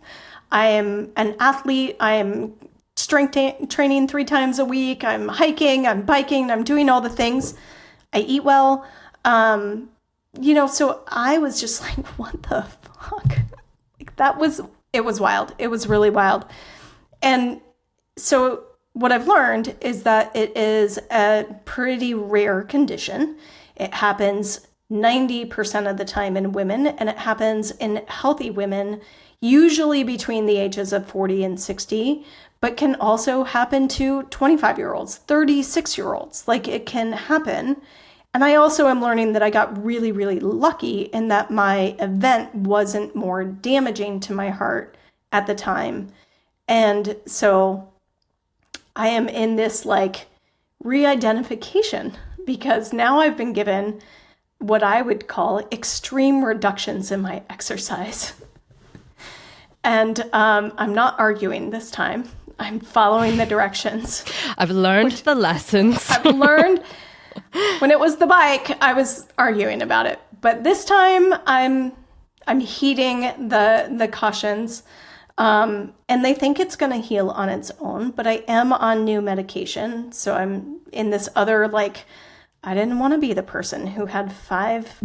I am an athlete. I am strength training 3 times a week. I'm hiking. I'm biking. I'm doing all the things. I eat well. You know, so I was just like, what the fuck? Like, it was wild. It was really wild. And so what I've learned is that it is a pretty rare condition. It happens 90% of the time in women, and it happens in healthy women, usually between the ages of 40 and 60, but can also happen to 25-year-olds, 36-year-olds. Like, it can happen. And I also am learning that I got really, really lucky in that my event wasn't more damaging to my heart at the time. And so I am in this like re-identification, because now I've been given what I would call extreme reductions in my exercise. And I'm not arguing this time. I'm following the directions. I've learned the lessons. I've learned. When it was the bike, I was arguing about it. But this time I'm heeding the cautions. And they think it's going to heal on its own, but I am on new medication. So I'm in this other, like, I didn't want to be the person who had 5,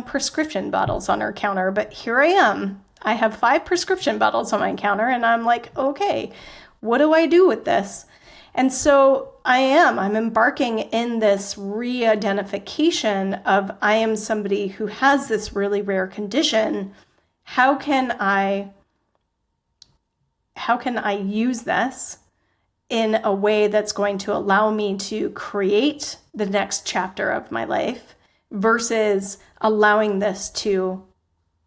prescription bottles on her counter, but here I am. I have 5 prescription bottles on my counter, and I'm like, okay, what do I do with this? And so I'm embarking in this re-identification of, I am somebody who has this really rare condition. How can I use this in a way that's going to allow me to create the next chapter of my life versus allowing this to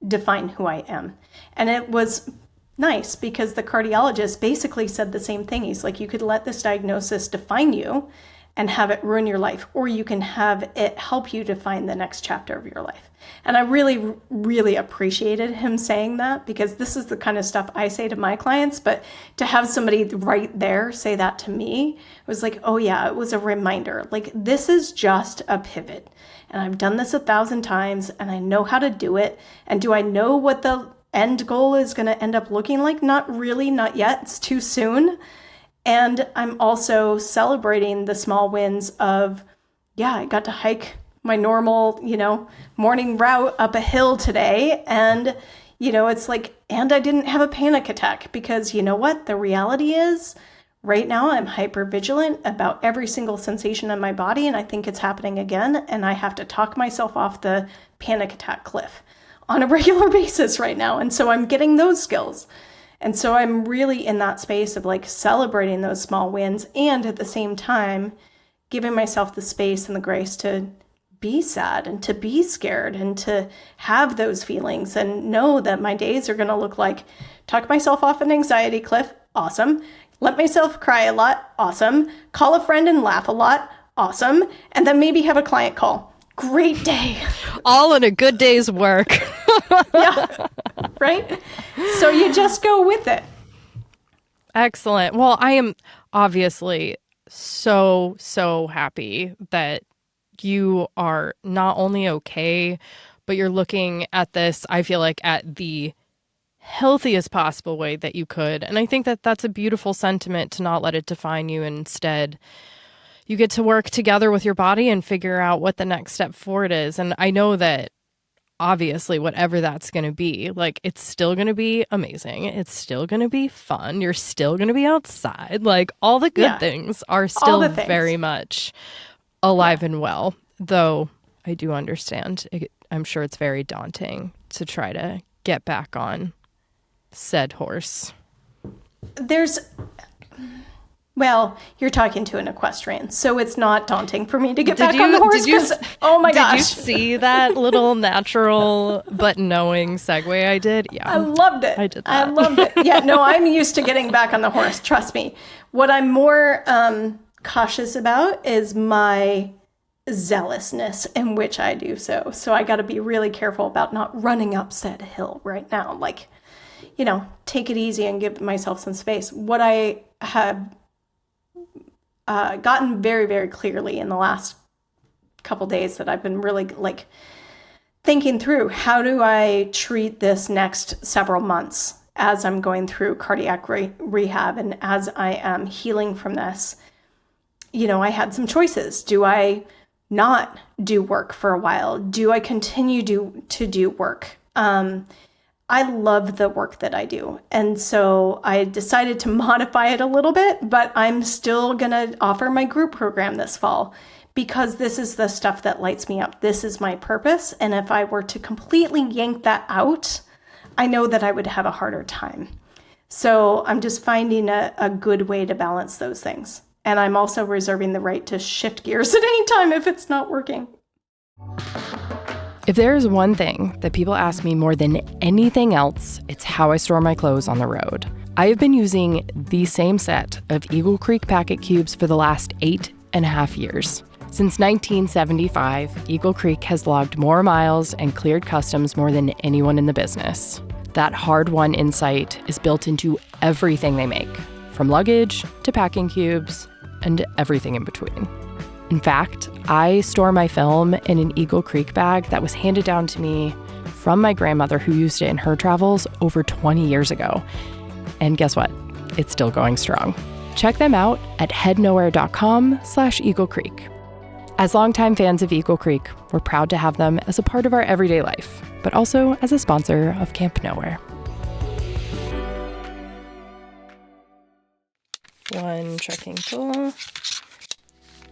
define who I am? And it was nice because the cardiologist basically said the same thing. He's like, you could let this diagnosis define you and have it ruin your life, or you can have it help you define the next chapter of your life. And I really, really appreciated him saying that, because this is the kind of stuff I say to my clients, but to have somebody right there say that to me, it was like, oh yeah, it was a reminder. Like, this is just a pivot. And I've done this 1,000 times, and I know how to do it. And do I know what the end goal is going to end up looking like? Not really, not yet. It's too soon. And I'm also celebrating the small wins of, yeah, I got to hike my normal, morning route up a hill today. And, it's like, and I didn't have a panic attack, because you know what? The reality is right now I'm hyper vigilant about every single sensation in my body. And I think it's happening again. And I have to talk myself off the panic attack cliff on a regular basis right now. And so I'm getting those skills. And so I'm really in that space of like celebrating those small wins, and at the same time, giving myself the space and the grace to be sad and to be scared and to have those feelings and know that my days are going to look like talk myself off an anxiety cliff. Awesome. Let myself cry a lot. Awesome. Call a friend and laugh a lot. Awesome. And then maybe have a client call. Great day. All in a good day's work. Yeah. Right? So you just go with it. Excellent. Well, I am obviously so, so happy that you are not only okay, but you're looking at this, I feel like, at the healthiest possible way that you could. And I think that that's a beautiful sentiment, to not let it define you. Instead, you get to work together with your body and figure out what the next step forward is. And I know that obviously, whatever that's going to be, like, it's still going to be amazing. It's still going to be fun. You're still going to be outside. Like, all the good things are still very much alive and well. Though I do understand, I'm sure it's very daunting to try to get back on said horse. Well, you're talking to an equestrian, so it's not daunting for me to get back on the horse. Oh my gosh. Did you see that little natural but knowing segue I did? Yeah. I loved it. I did that. I loved it. Yeah, no, I'm used to getting back on the horse. Trust me. What I'm more cautious about is my zealousness in which I do so. So I got to be really careful about not running up said hill right now. Like, take it easy and give myself some space. What I have gotten very, very clearly in the last couple days that I've been really thinking through, how do I treat this next several months as I'm going through cardiac rehab and as I am healing from this? I had some choices. Do I not do work for a while? Do I continue to do work? I love the work that I do. And so I decided to modify it a little bit, but I'm still going to offer my group program this fall because this is the stuff that lights me up. This is my purpose. And if I were to completely yank that out, I know that I would have a harder time. So I'm just finding a good way to balance those things. And I'm also reserving the right to shift gears at any time if it's not working. If there is one thing that people ask me more than anything else, it's how I store my clothes on the road. I have been using the same set of Eagle Creek packet cubes for the last 8.5 years. Since 1975, Eagle Creek has logged more miles and cleared customs more than anyone in the business. That hard-won insight is built into everything they make, from luggage to packing cubes and everything in between. In fact, I store my film in an Eagle Creek bag that was handed down to me from my grandmother who used it in her travels over 20 years ago. And guess what? It's still going strong. Check them out at headnowhere.com/Eagle Creek. As longtime fans of Eagle Creek, we're proud to have them as a part of our everyday life, but also as a sponsor of Camp Nowhere. 1 trekking pole.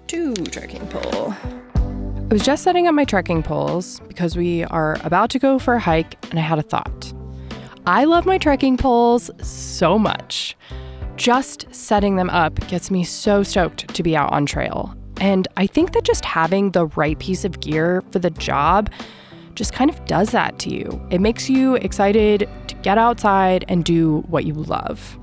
2 trekking pole. I was just setting up my trekking poles because we are about to go for a hike and I had a thought. I love my trekking poles so much. Just setting them up gets me so stoked to be out on trail. And I think that just having the right piece of gear for the job just kind of does that to you. It makes you excited to get outside and do what you love.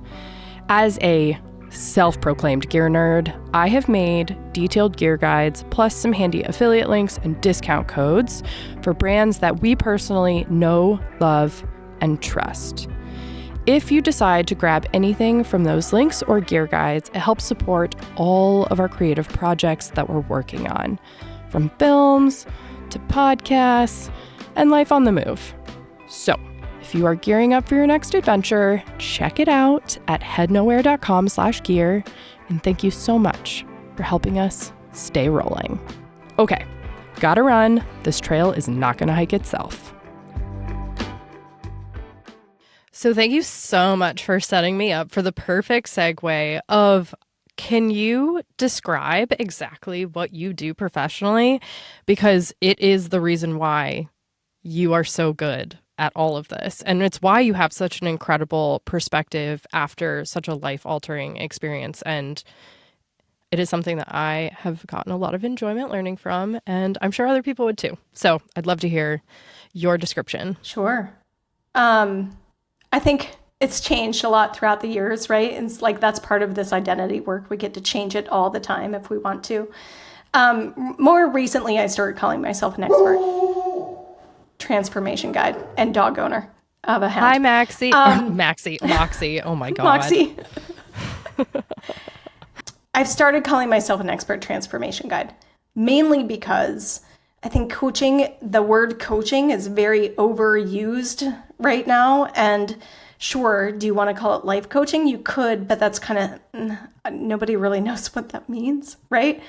As a self-proclaimed gear nerd, I have made detailed gear guides plus some handy affiliate links and discount codes for brands that we personally know, love, and trust. If you decide to grab anything from those links or gear guides, it helps support all of our creative projects that we're working on, from films to podcasts and life on the move. So, if you are gearing up for your next adventure, check it out at headnowhere.com/gear. And thank you so much for helping us stay rolling. Okay, gotta run. This trail is not gonna hike itself. So thank you so much for setting me up for the perfect segue of, can you describe exactly what you do professionally? Because it is the reason why you are so good at all of this. And it's why you have such an incredible perspective after such a life-altering experience. And it is something that I have gotten a lot of enjoyment learning from, and I'm sure other people would too. So I'd love to hear your description. Sure. I think it's changed a lot throughout the years, right? And it's like that's part of this identity work. We get to change it all the time if we want to. More recently, I started calling myself an expert transformation guide and dog owner of a hound. Hi, Moxie. Moxie. Oh my God. Moxie. I've started calling myself an expert transformation guide, mainly because I think the word coaching is very overused right now. And sure, do you want to call it life coaching? You could, but that's kind of, nobody really knows what that means, right?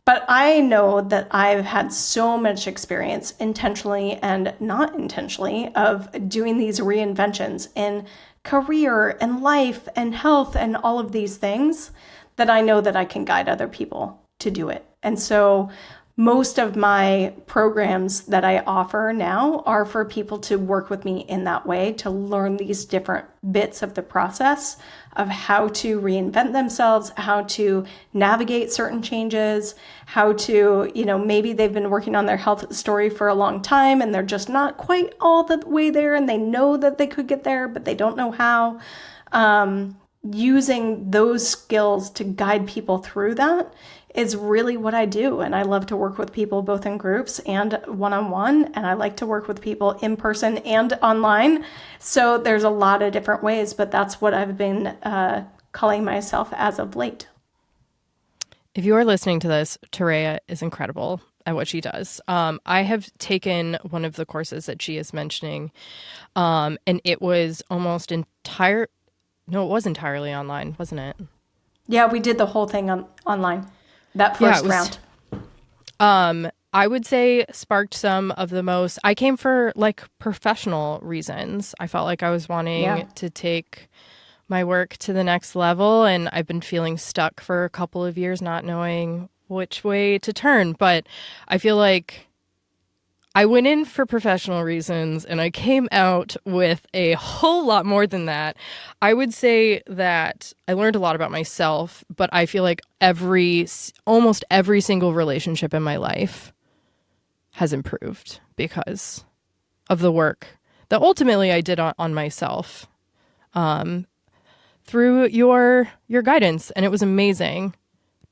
But I know that I've had so much experience intentionally and not intentionally of doing these reinventions in career and life and health and all of these things that I know that I can guide other people to do it. And so most of my programs that I offer now are for people to work with me in that way, to learn these different bits of the process of how to reinvent themselves, how to navigate certain changes, how to, maybe they've been working on their health story for a long time and they're just not quite all the way there and they know that they could get there, but they don't know how. Using those skills to guide people through that is really what I do. And I love to work with people both in groups and one-on-one. And I like to work with people in person and online. So there's a lot of different ways, but that's what I've been calling myself as of late. If you are listening to this, Toréa is incredible at what she does. I have taken one of the courses that she is mentioning, and it was almost No, it was entirely online, wasn't it? Yeah, we did the whole thing online, that first round. I would say sparked some of the most. I came for like professional reasons. I felt like I was wanting to take my work to the next level, and I've been feeling stuck for a couple of years, not knowing which way to turn. But I feel like I went in for professional reasons and I came out with a whole lot more than that. I would say that I learned a lot about myself, but I feel like almost every single relationship in my life has improved because of the work that ultimately I did on myself through your guidance. And it was amazing,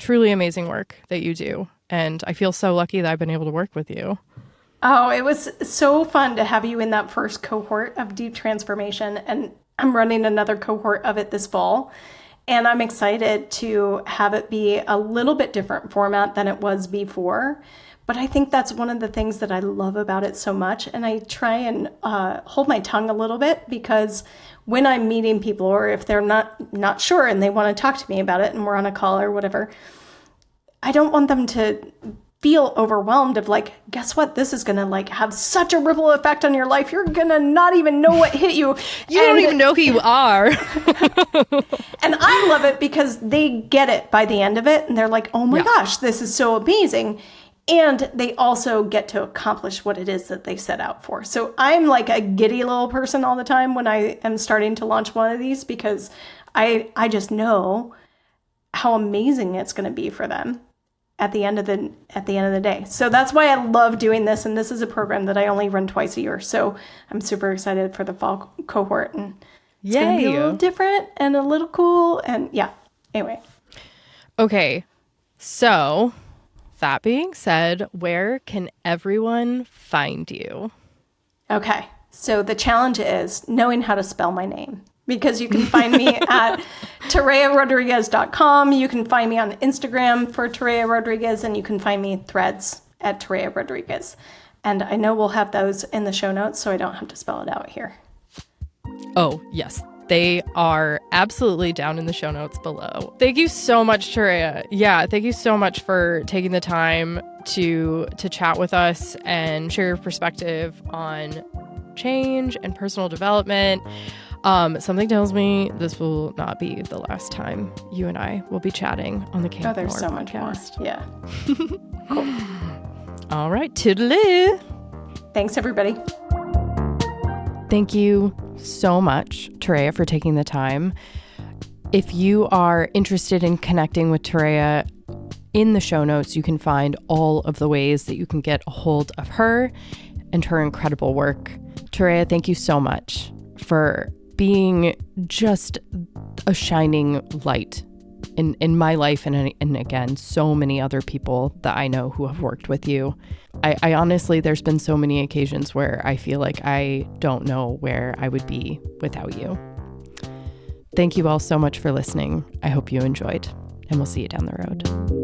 truly amazing work that you do. And I feel so lucky that I've been able to work with you. Oh, it was so fun to have you in that first cohort of Deep Transformation. And I'm running another cohort of it this fall. And I'm excited to have it be a little bit different format than it was before. But I think that's one of the things that I love about it so much. And I try and hold my tongue a little bit, because when I'm meeting people, or if they're not sure and they want to talk to me about it and we're on a call or whatever, I don't want them to feel overwhelmed of like, guess what? This is going to like have such a ripple effect on your life. You're going to not even know what hit you. You don't even know who you are. And I love it because they get it by the end of it. And they're like, oh my gosh, this is so amazing. And they also get to accomplish what it is that they set out for. So I'm like a giddy little person all the time when I am starting to launch one of these, because I just know how amazing it's going to be for them at the end of the day. So that's why I love doing this. And this is a program that I only run twice a year. So I'm super excited for the fall cohort, and it's going to be a little different and a little cool. And yeah, anyway. Okay. So that being said, where can everyone find you? Okay. So the challenge is knowing how to spell my name, because you can find me at torearodriguez.com. You can find me on Instagram for Toréa Rodriguez, and you can find me threads at Toréa Rodriguez. And I know we'll have those in the show notes, so I don't have to spell it out here. Oh, yes. They are absolutely down in the show notes below. Thank you so much, Toréa. Yeah, thank you so much for taking the time to chat with us and share your perspective on change and personal development. Something tells me this will not be the last time you and I will be chatting on the Camp there's Nowhere so much more. podcast. Yeah. Cool. All right. Toodaloo. Thanks, everybody. Thank you so much, Toréa, for taking the time. If you are interested in connecting with Toréa, in the show notes, you can find all of the ways that you can get a hold of her and her incredible work. Toréa, thank you so much for being just a shining light in my life, and again, so many other people that I know who have worked with you. I honestly, there's been so many occasions where I feel like I don't know where I would be without you. Thank you all so much for listening. I hope you enjoyed, and we'll see you down the road.